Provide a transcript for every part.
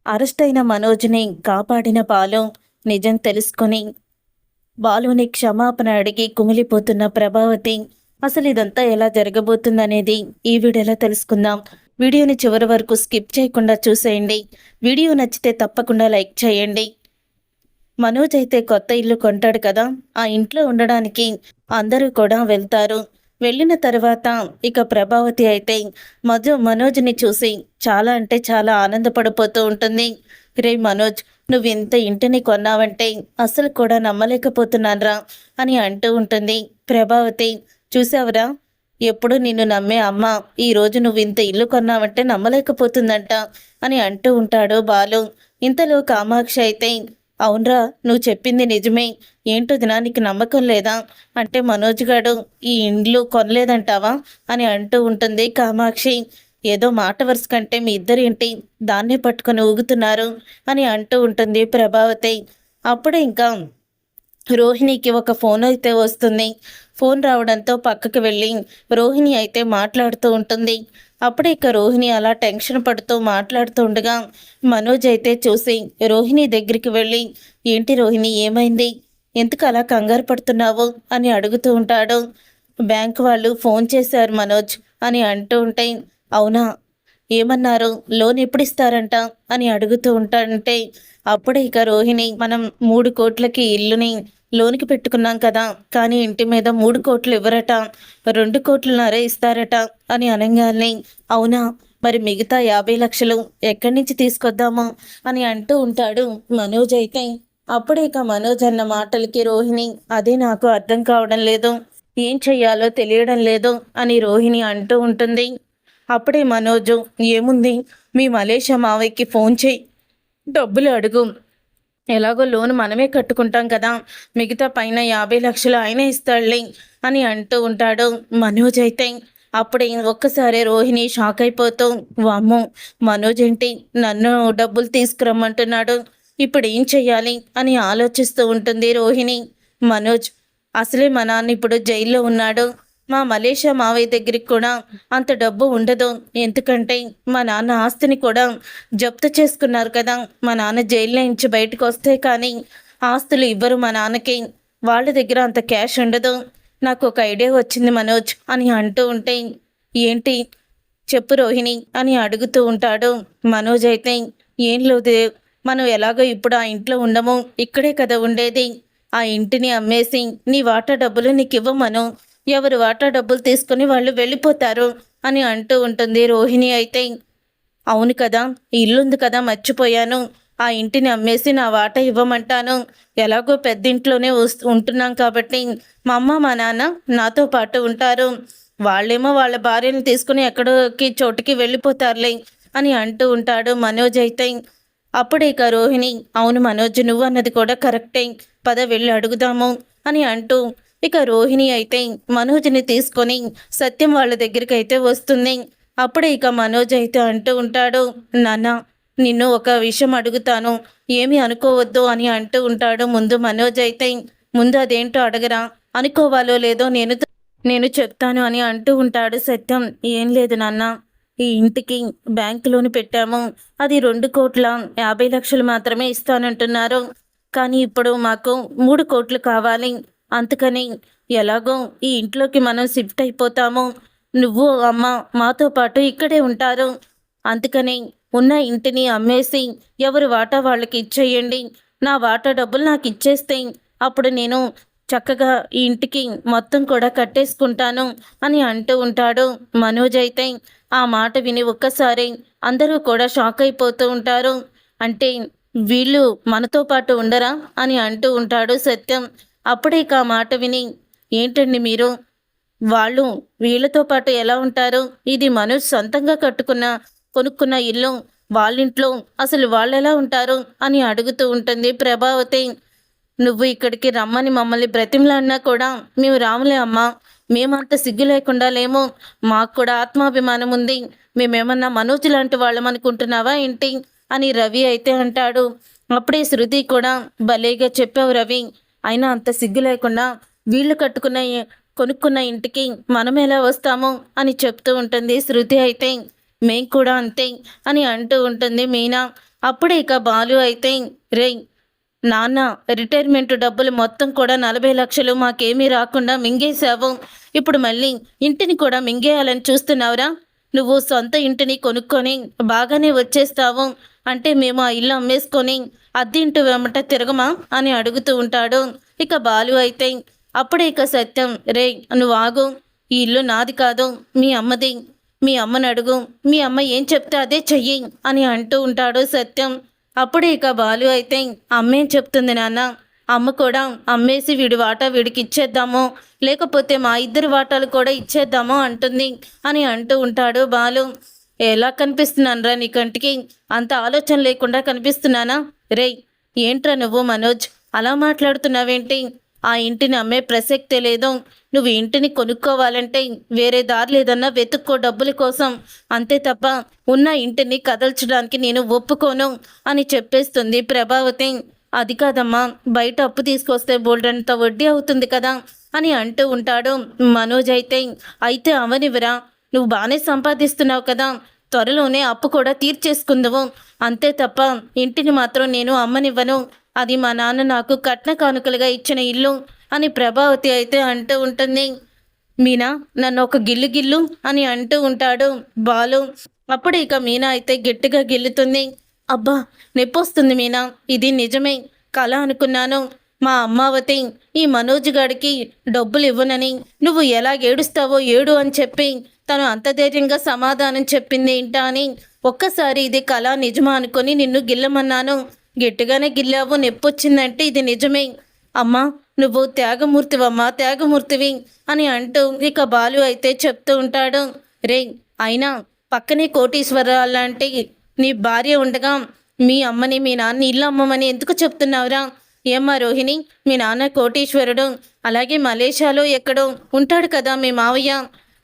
Arrest అయిన మనోజ్ని కాపాడిన బాలు నిజం తెలుసుకొని బాలుని క్షమాపణ అడిగి కుమిలిపోతున్న ప్రభావతి. అసలు ఇదంతా ఎలా జరగబోతుందనేది ఈ వీడియోలో తెలుసుకుందాం. వీడియోని చివరి వరకు స్కిప్ చేయకుండా చూసేయండి. వీడియో నచ్చితే తప్పకుండా లైక్ చేయండి. మనోజ్ అయితే కొత్త ఇల్లు కొంటాడు కదా, ఆ ఇంట్లో ఉండడానికి అందరూ కూడా వెళ్తారు. వెళ్ళిన తర్వాత ఇక ప్రభావతి అయితే మనోజ్ని చూసి చాలా అంటే చాలా ఆనందపడిపోతూ ఉంటుంది. రే మనోజ్, నువ్వు ఇంత ఇంటిని కొన్నావంటే అస్సలు కూడా నమ్మలేకపోతున్నాన్రా అని అంటూ ఉంటుంది ప్రభావతి. చూసావురా, ఎప్పుడు నిన్ను నమ్మే అమ్మ ఈరోజు నువ్వు ఇంత ఇల్లు కొన్నావంటే నమ్మలేకపోతుందంట అని అంటూ ఉంటాడు బాలు. ఇంతలో కామాక్షి అయితే, అవునరా, నువ్వు చెప్పింది నిజమే. ఏంటో దినానికి నమ్మకం లేదా అంటే మనోజ్ గాడు ఈ ఇండ్లు కొనలేదంటావా అని అంటూ ఉంటుంది కామాక్షి. ఏదో మాట వరుస కంటే మీ ఇద్దరేంటి దాన్నే పట్టుకొని ఊగుతున్నారు అని అంటూ ఉంటుంది ప్రభావతి. అప్పుడే ఇంకా రోహిణికి ఒక ఫోన్ అయితే వస్తుంది. ఫోన్ రావడంతో పక్కకు వెళ్ళి రోహిణి అయితే మాట్లాడుతూ ఉంటుంది. అప్పుడే ఇక రోహిణి అలా టెన్షన్ పడుతూ మాట్లాడుతూ ఉండగా మనోజ్ అయితే చూసి రోహిణి దగ్గరికి వెళ్ళి, ఏంటి రోహిణి, ఏమైంది, ఎందుకు అలా కంగారు పడుతున్నావు అని అడుగుతూ ఉంటాడు. బ్యాంక్ వాళ్ళు ఫోన్ చేశారు మనోజ్ అని అంటూ ఉంటే, అవునా, ఏమన్నారు, లోన్ ఎప్పుడు ఇస్తారంట అని అడుగుతూ ఉంటాడంటే అప్పుడే ఇక రోహిణి, మనం 3 కోట్లకి ఇల్లుని లోనికి పెట్టుకున్నాం కదా, కానీ ఇంటి మీద 3 కోట్లు ఇవ్వరట, 2 కోట్లున్నరే ఇస్తారట అని అనగానే, అవునా, మరి మిగతా 50 లక్షలు ఎక్కడి నుంచి తీసుకొద్దాము అని అంటూ ఉంటాడు మనోజ్ అయితే. అప్పుడే ఇక మనోజ్ అన్న మాటలకి రోహిణి, అదే నాకు అర్థం కావడం లేదు, ఏం చెయ్యాలో తెలియడం లేదు అని రోహిణి అంటూ ఉంటుంది. అప్పుడే మనోజు, ఏముంది, మీ మలేషియా మావయ్యకి ఫోన్ చేయి, డబ్బులు అడుగు, ఎలాగో లోన్ మనమే కట్టుకుంటాం కదా, మిగతా పైన 50 లక్షలు ఆయనే ఇస్తాడులే అని అంటూ ఉంటాడు మనోజ్ అయితే. అప్పుడే ఒక్కసారి రోహిణి షాక్ అయిపోతూ, వామ్మో, మనోజ్ ఏంటి నన్ను డబ్బులు తీసుకురమ్మంటున్నాడు, ఇప్పుడు ఏం చెయ్యాలి అని ఆలోచిస్తూ ఉంటుంది రోహిణి. మనోజ్, అసలే మా నాన్న ఇప్పుడు జైల్లో ఉన్నాడు, మా మలేషియా మావయ్య దగ్గరికి కూడా అంత డబ్బు ఉండదు, ఎందుకంటే మా నాన్న ఆస్తిని కూడా జప్తు చేసుకున్నారు కదా, మా నాన్న జైల్లో నుంచి బయటకు వస్తే కానీ ఆస్తులు ఇవ్వరు మా నాన్నకి, వాళ్ళ దగ్గర అంత క్యాష్ ఉండదు, నాకు ఒక ఐడియా వచ్చింది మనోజ్ అని అంటూ ఉంటే, ఏంటి చెప్పు రోహిణి అని అడుగుతూ ఉంటాడు మనోజ్ అయితే. ఏం లేదు, మనం ఎలాగో ఇప్పుడు ఆ ఇంట్లో ఉండము, ఇక్కడే కదా ఉండేది, ఆ ఇంటిని అమ్మేసి నీ వాటా డబ్బులు నీకు ఇవ్వమను, ఎవరు వాటా డబ్బులు తీసుకుని వాళ్ళు వెళ్ళిపోతారు అని అంటూ ఉంటుంది రోహిణి అయితే. అవును కదా, ఇల్లుంది కదా, మర్చిపోయాను, ఆ ఇంటిని అమ్మేసి నా వాటా ఇవ్వమంటాను, ఎలాగో పెద్దింట్లోనే ఉంటున్నాం కాబట్టి మా అమ్మ మా నాన్న నాతో పాటు ఉంటారు, వాళ్ళేమో వాళ్ళ భార్యను తీసుకుని ఎక్కడికి చోటుకి వెళ్ళిపోతారులే అని అంటూ ఉంటాడు మనోజ్ అయితే. అప్పుడు ఇక రోహిణి, అవును మనోజ్, నువ్వు అన్నది కూడా కరెక్టే, పద వెళ్ళి అడుగుదాము అని అంటూ ఇక రోహిణి అయితే మనోజ్ని తీసుకొని సత్యం వాళ్ళ దగ్గరికి అయితే వస్తుంది. అప్పుడే ఇక మనోజ్ అయితే అంటూ ఉంటాడు, నాన్న, నిన్ను ఒక విషయం అడుగుతాను, ఏమీ అనుకోవద్దు అని అంటూ ఉంటాడు ముందు మనోజ్ అయితే. ముందు అదేంటో అడగరా, అనుకోవాలో లేదో నేను చెప్తాను అని అంటూ ఉంటాడు సత్యం. ఏం లేదు నాన్న, ఈ ఇంటికి బ్యాంక్ లోన్ పెట్టాము, అది 2,50,00,000 మాత్రమే ఇస్తానంటున్నారు, కానీ ఇప్పుడు మాకు 3 కోట్లు కావాలి, అందుకని ఎలాగో ఈ ఇంట్లోకి మనం షిఫ్ట్ అయిపోతాము, నువ్వు అమ్మ మాతో పాటు ఇక్కడే ఉంటారు, అందుకని ఉన్న ఇంటిని అమ్మేసి ఎవరు వాటా వాళ్ళకి ఇచ్చేయండి, నా వాటా డబ్బులు నాకు ఇచ్చేస్తే అప్పుడు నేను చక్కగా ఈ ఇంటికి మొత్తం కూడా కట్టేసుకుంటాను అని అంటూ ఉంటాడు మనోజ్ అయితే. ఆ మాట విని ఒక్కసారి అందరూ కూడా షాక్ అయిపోతూ ఉంటారు. అంటే వీళ్ళు మనతో పాటు ఉండరా అని అంటూ ఉంటాడు సత్యం. అప్పుడే ఆ మాట విని, ఏంటండి మీరు, వాళ్ళు వీళ్ళతో పాటు ఎలా ఉంటారు, ఇది మనోజ్ సొంతంగా కొనుక్కున్న ఇల్లు, వాళ్ళింట్లో అసలు వాళ్ళు ఎలా ఉంటారు అని అడుగుతూ ఉంటుంది ప్రభావతి. నువ్వు ఇక్కడికి రమ్మని మమ్మల్ని బ్రతిమలాడినా కూడా మేము రాములే అమ్మా, మేమంత సిగ్గు లేకుండా లేము, మాకు కూడా ఆత్మాభిమానం ఉంది, మేమేమన్నా మనోజ్ లాంటి వాళ్ళం అనుకుంటున్నావా ఏంటి అని రవి అయితే అంటాడు. అప్పుడే శృతి కూడా, భలేగా చెప్పావు రవి, అయినా అంత సిగ్గు లేకుండా వీళ్ళు కొనుక్కున్న ఇంటికి మనం ఎలా వస్తాము అని చెప్తూ ఉంటుంది శృతి అయితే. మేం కూడా అంతే అని అంటూ ఉంటుంది మీనా. అప్పుడే ఇక బాలు అయితే, రేయ్ నాన్న, రిటైర్మెంట్ డబ్బులు మొత్తం కూడా 40 లక్షలు మాకేమీ రాకుండా మింగేశావు. ఇప్పుడు మళ్ళీ ఇంటిని కూడా మింగేయాలని చూస్తున్నావురా? నువ్వు సొంత ఇంటిని కొనుక్కొని బాగానే వచ్చేస్తావు అంటే మేము ఆ ఇల్లు అమ్మేసుకొని అద్దె ఇంటి వెంబట తిరగమా అని అడుగుతూ ఉంటాడు. ఇక బాలు అయితే అప్పుడే ఇక సత్యం, రే నువ్వు ఆగు, ఈ ఇల్లు నాది కాదు మీ అమ్మది, మీ అమ్మని అడుగు, మీ అమ్మ ఏం చెప్తే అదే చెయ్యి అని అంటూ ఉంటాడు సత్యం. అప్పుడే ఇక బాలు అయితే, అమ్మేం చెప్తుంది నాన్న, అమ్మ కూడా అమ్మేసి వీడి వాటా వీడికి ఇచ్చేద్దాము, లేకపోతే మా ఇద్దరి వాటాలు కూడా ఇచ్చేద్దాము అంటుంది అని అంటూ ఉంటాడు బాలు. ఎలా కనిపిస్తున్నానరా నీ కంటికి? అంత ఆలోచన లేకుండా కనిపిస్తున్నానా? రేయ్ ఏంట్రా నువ్వు మనోజ్ అలా మాట్లాడుతున్నావేంటి? ఆ ఇంటిని అమ్మే ప్రసక్తే లేదు. నువ్వు ఇంటిని కొనుక్కోవాలంటే వేరే దారి లేదన్నా వెతుక్కో డబ్బుల కోసం, అంతే తప్ప ఉన్న ఇంటిని కదల్చడానికి నేను ఒప్పుకోను అని చెప్పేస్తుంది ప్రభావతి. అది కాదమ్మా, బయట అప్పు తీసుకొస్తే బోల్డంత వడ్డీ అవుతుంది కదా అని అంటూ ఉంటాడు మనోజ్. అయితే అవనివరా, నువ్వు బాగానే సంపాదిస్తున్నావు కదా, త్వరలోనే అప్పు కూడా తీర్చేసుకుందావు, అంతే తప్ప ఇంటిని మాత్రం నేను అమ్మనివ్వను, అది మా నాన్న నాకు కట్న కానుకలుగా ఇచ్చిన ఇల్లు అని ప్రభావతి అయితే అంటూ ఉంటుంది. మీనా నన్ను ఒక గిల్లు గిల్లు అని అంటూ ఉంటాడు బాలు. అప్పుడు ఇక మీనా అయితే గట్టిగా గిల్లుతుంది. అబ్బా నొప్పొస్తుంది మీనా, ఇది నిజమే, కళ అనుకున్నాను. మా అమ్మావతి ఈ మనోజ్ గాడికి డబ్బులు ఇవ్వనని నువ్వు ఎలా ఏడుస్తావో ఏడు అని చెప్పి తను అంత ధైర్యంగా సమాధానం చెప్పింది ఏంటా అని ఒక్కసారి ఇది కళ నిజమా అనుకొని నిన్ను గిల్లమన్నాను. గట్టిగానే గిల్లావు, నొప్పొచ్చిందంటే ఇది నిజమే. అమ్మా నువ్వు త్యాగమూర్తివమ్మా, త్యాగమూర్తివి అని అంటూ ఇక బాలు అయితే చెప్తూ ఉంటాడు. రే అయినా పక్కనే కోటీశ్వరరావు లాంటి నీ భార్య ఉండగా మీ అమ్మని మీ నాన్న ఇల్లు అమ్మమని ఎందుకు చెప్తున్నావురా? ఏమ్మా రోహిణి, మీ నాన్న కోటీశ్వరుడు, అలాగే మలేషియాలో ఎక్కడో ఉంటాడు కదా మీ మావయ్య.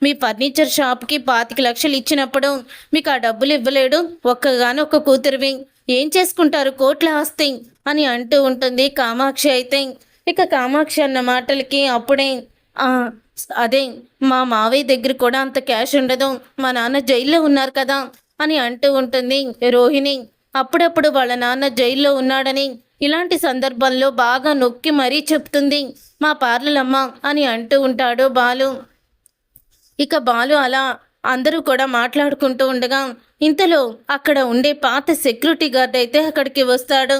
మీ ఫర్నిచర్ షాప్కి 25 లక్షలు ఇచ్చినప్పుడు మీకు ఆ డబ్బులు ఇవ్వలేడు, ఒక్కగానొక్క కూతురివి, ఏం చేసుకుంటారు కోట్ల ఆస్తి అని అంటూ ఉంటుంది కామాక్షి అయితే. ఇక కామాక్షి అన్న మాటలకి అప్పుడే అదే మా మావయ్య దగ్గర కూడా అంత క్యాష్ ఉండదు, మా నాన్న జైల్లో ఉన్నారు కదా అని అంటూ ఉంటుంది రోహిణి. అప్పుడప్పుడు వాళ్ళ నాన్న జైల్లో ఉన్నాడని ఇలాంటి సందర్భంలో బాగా నొక్కి మరీ చెప్తుంది మా పార్లలమ్మ అని అంటూ ఉంటాడు బాలు. ఇక బాలు అలా అందరూ కూడా మాట్లాడుకుంటూ ఉండగా ఇంతలో అక్కడ ఉండే పాత సెక్యూరిటీ గార్డ్ అయితే అక్కడికి వస్తాడు.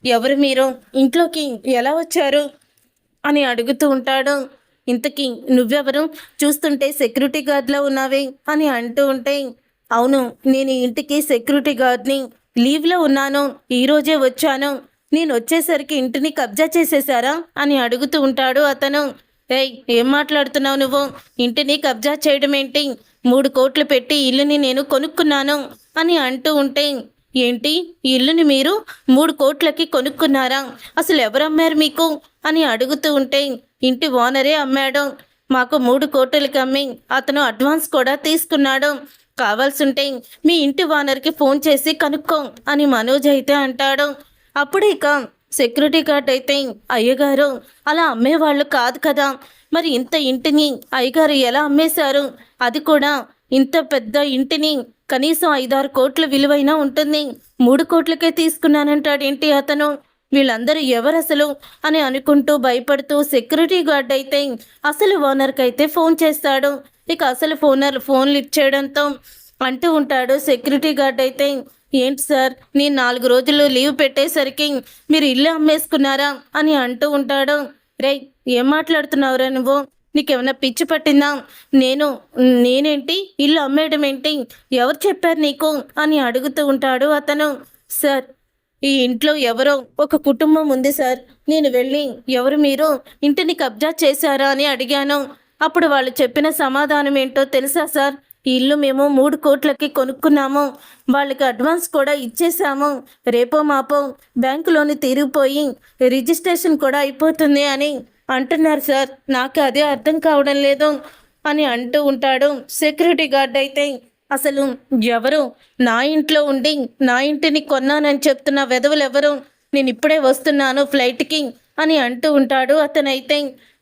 ఎవరు మీరు, ఇంట్లోకి ఎలా వచ్చారు అని అడుగుతూ ఉంటాడు. ఇంతకీ నువ్వెవరు, చూస్తుంటే సెక్యూరిటీ గార్డ్లో ఉన్నావే అని అంటూ ఉంటే, అవును నేను ఇంటికి సెక్యూరిటీ గార్డ్ని, లీవ్లో ఉన్నాను, ఈరోజే వచ్చాను, నేను వచ్చేసరికి ఇంటిని కబ్జా చేసేశారా అని అడుగుతూ ఉంటాడు అతను. ఏయ్ ఏం మాట్లాడుతున్నావు నువ్వు, ఇంటిని కబ్జా చేయడం ఏంటి, 3 కోట్లు పెట్టి ఇల్లుని నేను కొనుక్కున్నాను అని అంటూ ఉంటే, ఏంటి ఇల్లుని మీరు 3 కోట్లకి కొనుక్కున్నారా, అసలు ఎవరు అమ్మారు మీకు అని అడుగుతూ ఉంటే, ఇంటి ఓనరే అమ్మాడు, మాకు 3 కోట్లకి అమ్మి అతను అడ్వాన్స్ కూడా తీసుకున్నాడు, కావాల్సింటే మీ ఇంటి ఓనర్కి ఫోన్ చేసి కనుక్కో అని మనోజ్ అయితే అంటాడు. అప్పుడు ఇక సెక్యూరిటీ గార్డ్ అయితే, అయ్యగారు అలా అమ్మేవాళ్ళు కాదు కదా, మరి ఇంత ఇంటిని అయ్యగారు ఎలా అమ్మేశారు, అది కూడా ఇంత పెద్ద ఇంటిని, కనీసం 5-6 కోట్ల విలువైనా ఉంటుంది, 3 కోట్లకే తీసుకున్నానంటాడేంటి అతను, వీళ్ళందరూ ఎవరు అసలు అని అనుకుంటూ భయపడుతూ సెక్యూరిటీ గార్డ్ అయితే అసలు ఓనర్కి అయితే ఫోన్ చేస్తాడు. ఇక అసలు ఫోన్ లిఫ్ట్ చేయడంతో అంటూ ఉంటాడు సెక్యూరిటీ గార్డ్ అయితే, ఏంటి సార్ నేను 4 రోజులు లీవ్ పెట్టేసరికి మీరు ఇల్లు అమ్మేసుకున్నారా అని అంటూ ఉంటాడు. రే ఏం మాట్లాడుతున్నావురా నువ్వు, నీకేమైనా పిచ్చి పట్టిందా, నేనేంటి ఇల్లు అమ్మేయడం ఏంటి, ఎవరు చెప్పారు నీకు అని అడుగుతూ ఉంటాడు అతను. సార్ ఈ ఇంట్లో ఎవరో ఒక కుటుంబం ఉంది సార్, నేను వెళ్ళి ఎవరు మీరు ఇంటిని కబ్జా చేశారా అని అడిగాను, అప్పుడు వాళ్ళు చెప్పిన సమాధానం ఏంటో తెలుసా సార్, ఈ ఇల్లు మేము 3 కోట్లకి కొనుక్కున్నాము, వాళ్ళకి అడ్వాన్స్ కూడా ఇచ్చేసాము, రేపో మాపో బ్యాంకులోని తిరిగిపోయి రిజిస్ట్రేషన్ కూడా అయిపోతుంది అని అంటున్నారు సార్, నాకు అదే అర్థం కావడం లేదు అని అంటూ ఉంటాడు సెక్యూరిటీ గార్డ్ అయితే. అసలు ఎవరు నా ఇంట్లో ఉండి నా ఇంటిని కొన్నానని చెప్తున్న వెధవులు ఎవరు, నేను ఇప్పుడే వస్తున్నాను ఫ్లైట్కి అని అంటూ ఉంటాడు అతనైతే.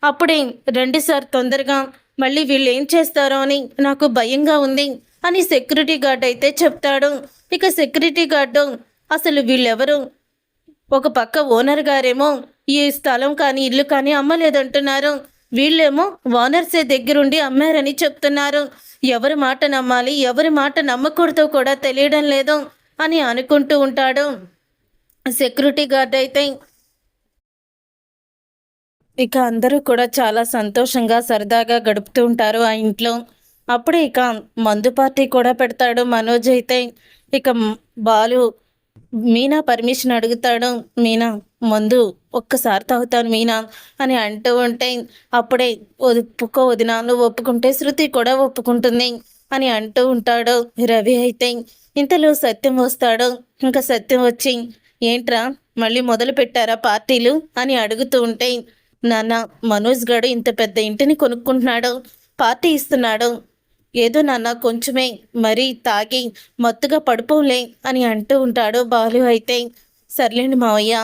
అప్పుడే రండి సార్ తొందరగా, మళ్ళీ వీళ్ళు ఏం చేస్తారో అని నాకు భయంగా ఉంది అని సెక్యూరిటీ గార్డ్ అయితే చెప్తాడు. ఇక సెక్యూరిటీ గార్డు అసలు వీళ్ళెవరు? ఒక పక్క ఓనర్ గారేమో ఈ స్థలం కానీ ఇల్లు కానీ అమ్మలేదంటున్నారు. వీళ్ళేమో ఓనర్సే దగ్గరుండి అమ్మారని చెప్తున్నారు. ఎవరి మాట నమ్మాలి, ఎవరి మాట నమ్మకూడదో కూడా తెలియడం లేదు అని అనుకుంటూ ఉంటాడు. సెక్యూరిటీ గార్డ్ అయితే ఇక అందరూ కూడా చాలా సంతోషంగా సరదాగా గడుపుతూ ఉంటారు ఆ ఇంట్లో. అప్పుడే ఇక మందు పార్టీ కూడా పెడతాడు మనోజ్ అయితే. ఇక బాలు మీనా పర్మిషన్ అడుగుతాడు. మీనా మందు ఒక్కసారి తాగుతాను మీనా అని అంటూ ఉంటే అప్పుడే ఒప్పుకో వదినా, నువ్వు ఒప్పుకుంటే శృతి కూడా ఒప్పుకుంటుంది అని అంటూ ఉంటాడు రవి అయితే. ఇంతలో సత్యం వస్తాడు. ఇంకా సత్యం వచ్చి ఏంట్రా మళ్ళీ మొదలు పెట్టారా పార్టీలు అని అడుగుతూ ఉంటే, నాన్న మనోజ్ గాడు ఇంత పెద్ద ఇంటిని కొనుక్కుంటున్నాడు, పార్టీ ఇస్తున్నాడు, ఏదో నాన్న కొంచెమే మరీ తాగి మత్తుగా పడిపోలే అని అంటూ ఉంటాడు బాలు అయితే. సర్లేండి మావయ్య,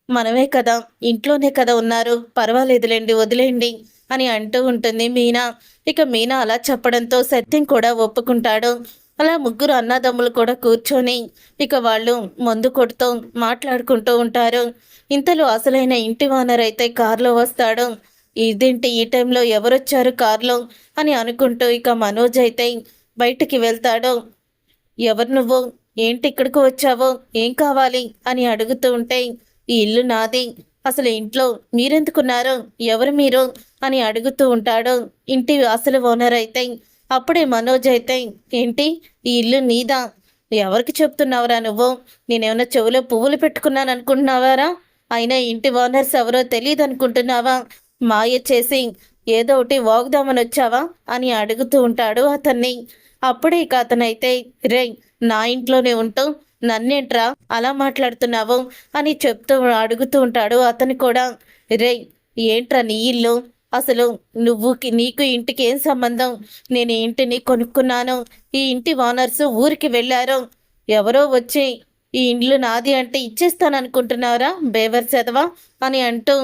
మనమే కదా ఇంట్లోనే కదా ఉన్నారు, పర్వాలేదులేండి వదిలేండి అని అంటూ ఉంటుంది మీనా. ఇక మీనా అలా చెప్పడంతో సత్యం కూడా ఒప్పుకుంటాడు. అలా ముగ్గురు అన్నదమ్ములు కూడా కూర్చొని ఇక వాళ్ళు మందు కొడుతూ మాట్లాడుకుంటూ ఉంటారు. ఇంతలో అసలైన ఇంటి ఓనర్ అయితే కారులో వస్తాడు. ఇదేంటి ఈ టైంలో ఎవరొచ్చారు కారులో అని అనుకుంటూ ఇక మనోజ్ అయితే బయటికి వెళ్తాడు. ఎవరు నువ్వు, ఏంటి ఇక్కడికి వచ్చావో, ఏం కావాలి అని అడుగుతూ ఉంటే, ఈ ఇల్లు నాది, అసలు ఇంట్లో మీరెందుకున్నారు, ఎవరు మీరు అని అడుగుతూ ఉంటాడు ఇంటి అసలు ఓనర్ అయితే. అప్పుడే మనోజ్ అయితే, ఏంటి ఈ ఇల్లు నీదా, ఎవరికి చెప్తున్నావురా నువ్వు, నేనేమన్నా చెవిలో పువ్వులు పెట్టుకున్నాను అనుకుంటున్నావారా, అయినా ఇంటి ఓనర్స్ ఎవరో తెలియదు అనుకుంటున్నావా, మాయ చేసి ఏదో ఒకటి వాగుదామని వచ్చావా అని అడుగుతూ ఉంటాడు అతన్ని. అప్పుడే ఇక అతనైతే, రే నా ఇంట్లోనే ఉంటూ నన్నేంట్రా అలా మాట్లాడుతున్నావు అని చెప్తూ అడుగుతూ ఉంటాడు అతను కూడా. రే ఏంట్రా నీ ఇల్లు, అసలు నీకు ఇంటికి ఏం సంబంధం, నేను ఈ ఇంటిని కొనుక్కున్నాను, ఈ ఇంటి ఓనర్స్ ఊరికి వెళ్ళారు, ఎవరో వచ్చి ఈ ఇండ్లు నాది అంటే ఇచ్చేస్తాననుకుంటున్నారా బేవర్ చదవా అని అంటూ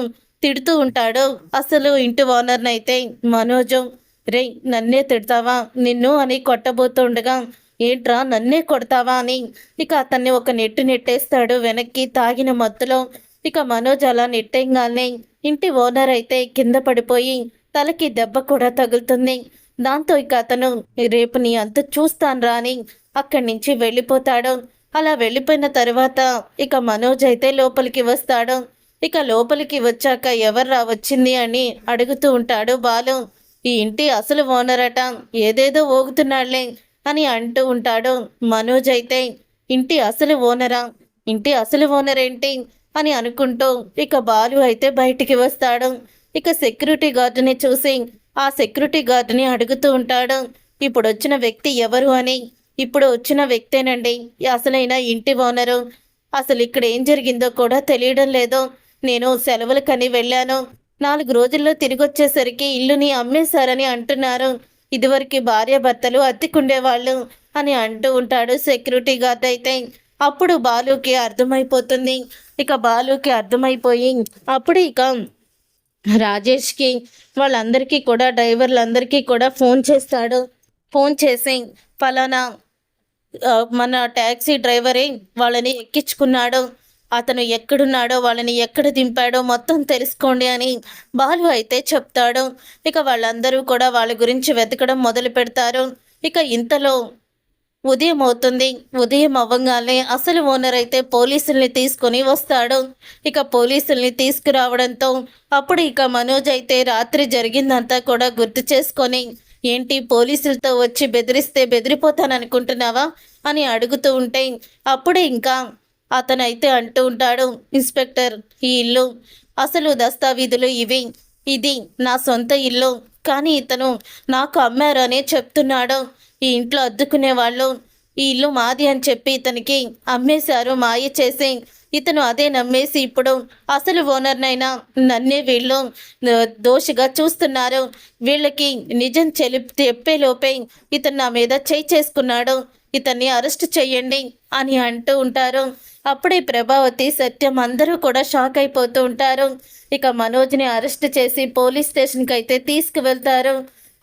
తిడుతూ ఉంటాడు అసలు ఇంటి ఓనర్నైతే మనోజు. రే నన్నే తిడతావా, నిన్ను అని కొట్టబోతుండగా, ఏంట్రా నన్నే కొడతావా అని ఇక అతన్ని ఒక నెట్టేస్తాడు వెనక్కి తాగిన మత్తులో. ఇక మనోజ్ అలా నెట్టేయంగానే ఇంటి ఓనర్ అయితే కింద పడిపోయి తలకి దెబ్బ కూడా తగులుతుంది. దాంతో ఇక అతను రేపు నీ అంత చూస్తాన్రా అని అక్కడి నుంచి వెళ్ళిపోతాడు. అలా వెళ్ళిపోయిన తర్వాత ఇక మనోజ్ అయితే లోపలికి వస్తాడు. ఇక లోపలికి వచ్చాక ఎవర్రా వచ్చింది అని అడుగుతూ ఉంటాడు బాలు. ఈ ఇంటి అసలు ఓనర్ అట, ఏదేదో ఊగుతున్నాడులే అని అంటూ ఉంటాడు మనోజ్ అయితే. ఇంటి అసలు ఓనరా, ఇంటి అసలు ఓనర్ ఏంటి అని అనుకుంటూ ఇక బాలు అయితే బయటికి వస్తాడు. ఇక సెక్యూరిటీ గార్డుని చూసి ఆ సెక్యూరిటీ గార్డుని అడుగుతూ ఉంటాడు, ఇప్పుడు వచ్చిన వ్యక్తి ఎవరు అని. ఇప్పుడు వచ్చిన వ్యక్తేనండి అసలైన ఇంటి ఓనరు, అసలు ఇక్కడ ఏం జరిగిందో కూడా తెలియడం లేదు, నేను సెలవులకని వెళ్ళాను, 4 రోజుల్లో తిరిగి వచ్చేసరికి ఇల్లుని అమ్మేశారని అంటున్నారు, ఇదివరకు భార్యాభర్తలు అద్దెకుండేవాళ్ళు అని అంటూ ఉంటాడు సెక్యూరిటీ గార్డ్ అయితే. అప్పుడు బాలుకి అర్థమైపోతుంది. ఇక బాలుకి అర్థమైపోయి అప్పుడు ఇక రాజేష్కి వాళ్ళందరికీ కూడా డ్రైవర్లందరికీ కూడా ఫోన్ చేస్తాడు. ఫోన్ చేసి ఫలానా మన ట్యాక్సీ డ్రైవరే వాళ్ళని ఎక్కించుకున్నాడు, అతను ఎక్కడున్నాడో వాళ్ళని ఎక్కడ దింపాడో మొత్తం తెలుసుకోండి అని బాలు అయితే చెప్తాడు. ఇక వాళ్ళందరూ కూడా వాళ్ళ గురించి వెతకడం మొదలు పెడతారు. ఇక ఇంతలో ఉదయం అవుతుంది. ఉదయం అవ్వగానే అసలు ఓనర్ అయితే పోలీసుల్ని తీసుకొని వస్తాడు. ఇక పోలీసుల్ని తీసుకురావడంతో అప్పుడు ఇక మనోజ్ అయితే రాత్రి జరిగిందంతా కూడా గుర్తు చేసుకొని, ఏంటి పోలీసులతో వచ్చి బెదిరిస్తే బెదిరిపోతాననుకుంటున్నావా అని అడుగుతూ ఉంటే అప్పుడే ఇంకా అతనైతే అంటూ ఉంటాడు, ఇన్స్పెక్టర్ ఈ ఇల్లు అసలు దస్తావేజులు ఇవి, ఇది నా సొంత ఇల్లు, కానీ ఇతను నాకు అమ్మారు అనే చెప్తున్నాడు, ఈ ఇంట్లో అద్దుకునే వాళ్ళు ఈ ఇల్లు మాది అని చెప్పి ఇతనికి అమ్మేశారు మాయ చేసి, ఇతను అదే నమ్మేసి ఇప్పుడు అసలు ఓనర్నైనా నన్నే వీళ్ళు దోషిగా చూస్తున్నారు, వీళ్ళకి నిజం చెప్పేలోపే ఇతను నా మీద చేయి చేసుకున్నాడు, ఇతన్ని అరెస్ట్ చెయ్యండి అని అంటూ ఉంటారు. అప్పుడే ప్రభావతి సత్యం అందరూ కూడా షాక్ అయిపోతూ ఉంటారు. ఇక మనోజ్ని అరెస్ట్ చేసి పోలీస్ స్టేషన్కి అయితే తీసుకువెళ్తారు.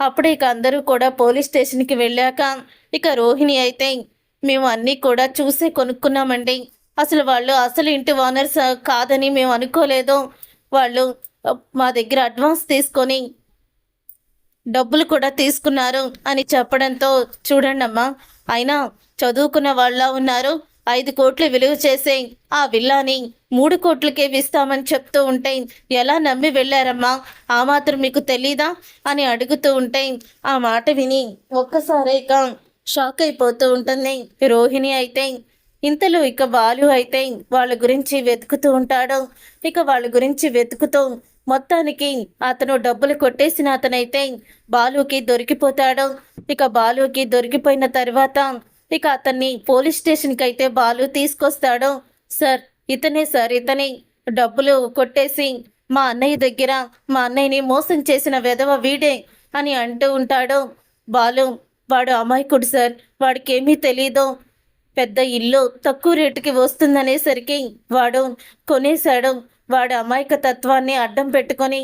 అప్పుడే ఇక అందరూ కూడా పోలీస్ స్టేషన్కి వెళ్ళాక ఇక రోహిణి అయితే, మేము అన్నీ కూడా చూసే కొనుక్కున్నామండి, అసలు వాళ్ళు అసలు ఇంటి ఓనర్స్ కాదని మేము అనుకోలేదు. వాళ్ళు మా దగ్గర అడ్వాన్స్ తీసుకొని డబ్బులు కూడా తీసుకున్నారు అని చెప్పడంతో, చూడండమ్మా, అయినా చదువుకున్న వాళ్ళ ఉన్నారు. 5 కోట్లు విలువ చేసే ఆ విల్లాని 3 కోట్లకే ఇస్తామని చెప్తూ ఉంటే ఎలా నమ్మి వెళ్ళారమ్మా? ఆ మాత్రం మీకు తెలీదా అని అడుగుతూ ఉంటే, ఆ మాట విని ఒక్కసారిగా షాక్ అయిపోతూ ఉంటుంది రోహిణి అయితే. ఇంతలో ఇక బాలు అయితే వాళ్ళ గురించి వెతుకుతూ ఉంటాడు. ఇక వాళ్ళ గురించి వెతుకుతూ మొత్తానికి అతను డబ్బులు కొట్టేసిన అతనైతే బాలుకి దొరికిపోతాడు. ఇక బాలుకి దొరికిపోయిన తర్వాత ఇక అతన్ని పోలీస్ స్టేషన్కి అయితే బాలు తీసుకొస్తాడు. సార్, ఇతనే సార్, ఇతనే డబ్బులు కొట్టేసి మా అన్నయ్య దగ్గర మా అన్నయ్యని మోసం చేసిన వెధవ వీడే అని అంటూ ఉంటాడు. బాలు, వాడు అమాయకుడు సార్, వాడికి ఏమీ తెలీదు. పెద్ద ఇల్లు తక్కువ రేటుకి వస్తుందనేసరికి వాడు కొనేశాడు. వాడు అమాయక తత్వాన్ని అడ్డం పెట్టుకొని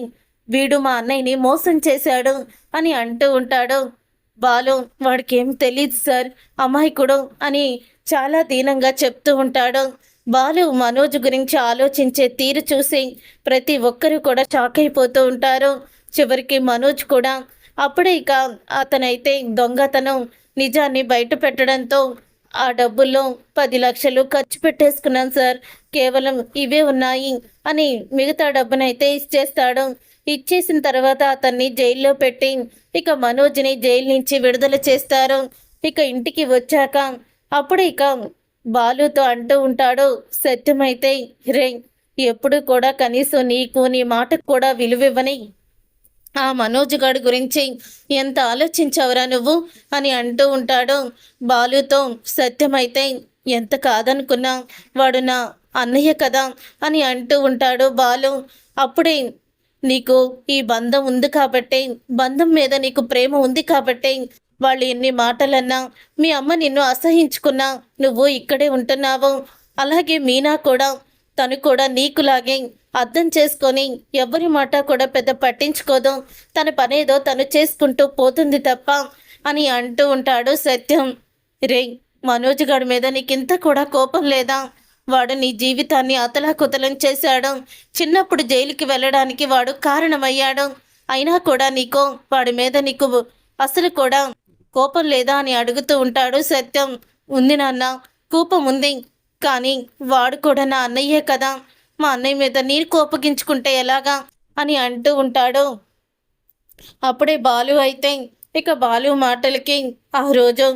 వీడు మా అన్నయ్యని మోసం చేశాడు అని అంటూ ఉంటాడు. బాలు, వాడికి ఏం తెలియదు సార్, అమాయకుడు అని చాలా దీనంగా చెప్తూ ఉంటాడు. బాలు మనోజ్ గురించి ఆలోచించే తీరు చూసి ప్రతి ఒక్కరూ కూడా షాక్ అయిపోతూ ఉంటారు. చివరికి మనోజ్ కూడా అప్పుడే ఇక అతనైతే దొంగతనం నిజాన్ని బయట పెట్టడంతో ఆ డబ్బుల్లో 10 లక్షలు ఖర్చు పెట్టేసుకున్నాను సార్, కేవలం ఇవే ఉన్నాయి అని మిగతా డబ్బునైతే ఇచ్చేస్తాడు. ఇచ్చేసిన తర్వాత అతన్ని జైల్లో పెట్టి ఇక మనోజ్ని జైలు నుంచి విడుదల చేస్తారు. ఇక ఇంటికి వచ్చాక అప్పుడు ఇక బాలుతో అంటూ ఉంటాడు సత్యమైతే, రే, ఎప్పుడు కూడా కనీసం నీకు నీ మాటకు కూడా విలువివ్వని ఆ మనోజ్ గాడి గురించి ఎంత ఆలోచించవరా నువ్వు అని అంటూ ఉంటాడు. బాలుతో సత్యమైతే, ఎంత కాదనుకున్నా వాడు నా అన్నయ్య కదా అని అంటూ ఉంటాడు బాలు. అప్పుడే నీకు ఈ బంధం ఉంది కాబట్టి, బంధం మీద నీకు ప్రేమ ఉంది కాబట్టి వాళ్ళు ఎన్ని మాటలన్నా, మీ అమ్మ నిన్ను అసహించుకున్నా నువ్వు ఇక్కడే ఉంటున్నావు. అలాగే మీనా కూడా, తను కూడా నీకులాగే అర్థం చేసుకొని ఎవరి మాట కూడా పెద్ద పట్టించుకోదు. తన పనేదో తను చేసుకుంటూ పోతుంది తప్ప అని అంటూ ఉంటాడు సత్యం. రే, మనోజ్ గారి మీద నీకింత కూడా కోపం లేదా? వాడు నీ జీవితాన్ని అతలాకుతలం చేశాడు. చిన్నప్పుడు జైలుకి వెళ్ళడానికి వాడు కారణమయ్యాడు. అయినా కూడా నీకు వాడి మీద నీకు అసలు కూడా కోపం లేదా అని అడుగుతూ ఉంటాడు సత్యం. ఉంది నాన్న, కోపం ఉంది, కానీ వాడు కూడా నా అన్నయ్యే కదా, మా అన్నయ్య మీద నేను కోపగించుకుంటే ఎలాగా అని అంటూ ఉంటాడు. అప్పుడే బాలు అయితే ఇక బాలు మాటలకి, ఆ రోజు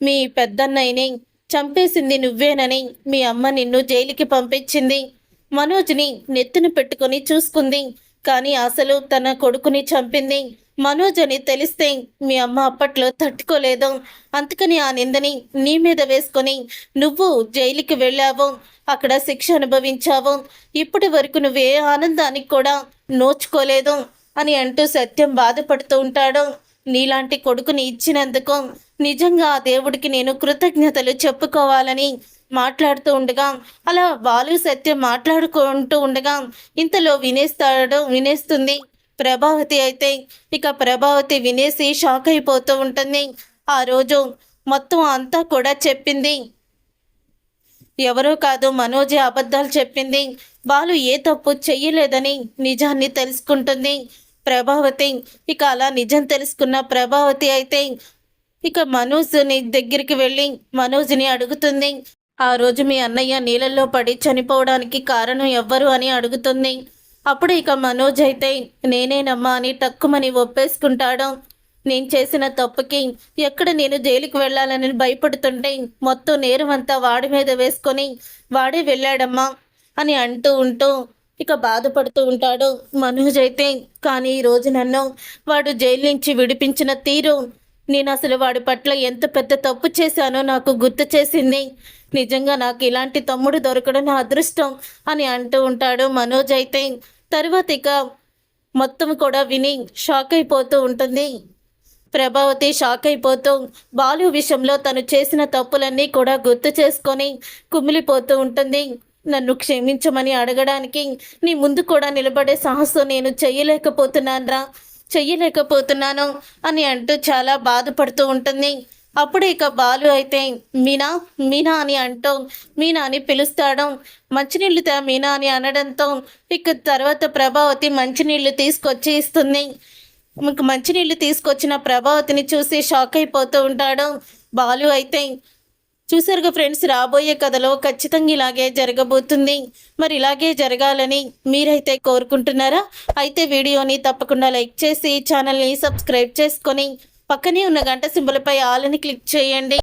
మీ పెద్దన్నయ్యని చంపేసింది నువ్వేనని మీ అమ్మ నిన్ను జైలుకి పంపించింది. మనోజ్ని నెత్తిన పెట్టుకొని చూసుకుంది, కానీ అసలు తన కొడుకుని చంపింది మనోజ్ అని తెలిస్తే మీ అమ్మ అప్పట్లో తట్టుకోలేదు. అందుకని ఆ నిందని నీ మీద వేసుకొని నువ్వు జైలుకి వెళ్ళావు, అక్కడ శిక్ష అనుభవించావు. ఇప్పటి వరకు నువ్వే ఆనందానికి కూడా నోచుకోలేదు అని అంటూ సత్యం బాధపడుతూ ఉంటాడు. నీలాంటి కొడుకుని ఇచ్చినందుకు నిజంగా ఆ దేవుడికి నేను కృతజ్ఞతలు చెప్పుకోవాలని మాట్లాడుతూ ఉండగా, అలా బాలు సత్యం మాట్లాడుకుంటూ ఉండగా ఇంతలో వినేస్తుంది ప్రభావతి అయితే. ఇక ప్రభావతి వినేసి షాక్ అయిపోతూ ఉంటుంది. ఆ రోజు మొత్తం అంతా కూడా చెప్పింది ఎవరో కాదు, మనోజే అబద్ధాలు చెప్పింది. బాలు ఏ తప్పు చెయ్యలేదని నిజాన్ని తెలుసుకుంటుంది ప్రభావతి. ఇక అలా నిజం తెలుసుకున్న ప్రభావతి అయితే ఇక మనోజ్ని దగ్గరికి వెళ్ళి మనోజ్ని అడుగుతుంది. ఆ రోజు మీ అన్నయ్య నీళ్ళల్లో పడి చనిపోవడానికి కారణం ఎవ్వరు అని అడుగుతుంది. అప్పుడు ఇక మనోజ్ అయితే నేనేనమ్మా అని టక్కుమని ఒప్పేసుకుంటాడు. నేను చేసిన తప్పుకి ఎక్కడ నేను జైలుకి వెళ్ళాలని భయపడుతుంటే మొత్తం నేరం అంతా వాడి మీద వేసుకొని వాడే వెళ్ళాడమ్మా అని ఉంటూ ఇక బాధపడుతూ ఉంటాడు మనోజ్ అయితే. కానీ ఈరోజు నన్ను వాడు జైలు నుంచి విడిపించిన తీరు, నేను అసలు వాడి పట్ల ఎంత పెద్ద తప్పు చేశానో నాకు గుర్తు చేసింది. నిజంగా నాకు ఇలాంటి తమ్ముడు దొరకడం నా అదృష్టం అని అంటూ ఉంటాడు మనోజ్ అయితే. తర్వాత ఇక మొత్తం కూడా విని షాక్ అయిపోతూ ఉంటుంది ప్రభావతి. షాక్ అయిపోతూ బాలు విషయంలో తను చేసిన తప్పులన్నీ కూడా గుర్తు చేసుకొని కుమిలిపోతూ ఉంటుంది. నన్ను క్షమించమని అడగడానికి నీ ముందు కూడా నిలబడే సాహసం నేను చెయ్యలేకపోతున్నాను అని అంటూ చాలా బాధపడుతూ ఉంటుంది. అప్పుడు ఇక బాలు అయితే మీనా మీనా అని అంటూ మీనా అని పిలుస్తాడు. మంచినీళ్ళు తా మీనా అని అనడంతో ఇక తర్వాత ప్రభావతి మంచినీళ్ళు తీసుకొచ్చి ఇస్తుంది. మీకు మంచినీళ్ళు తీసుకొచ్చిన ప్రభావతిని చూసి షాక్ అయిపోతూ ఉంటాడు. బాలు అయితే చూసారుగా ఫ్రెండ్స్, రాబోయే కథలో ఖచ్చితంగా ఇలాగే జరగబోతుంది. మరి ఇలాగే జరగాలని మీరైతే కోరుకుంటున్నారా? అయితే వీడియోని తప్పకుండా లైక్ చేసి ఛానల్ని సబ్స్క్రైబ్ చేసుకొని పక్కనే ఉన్న గంట సింబల్పై ఆల్ అని క్లిక్ చేయండి.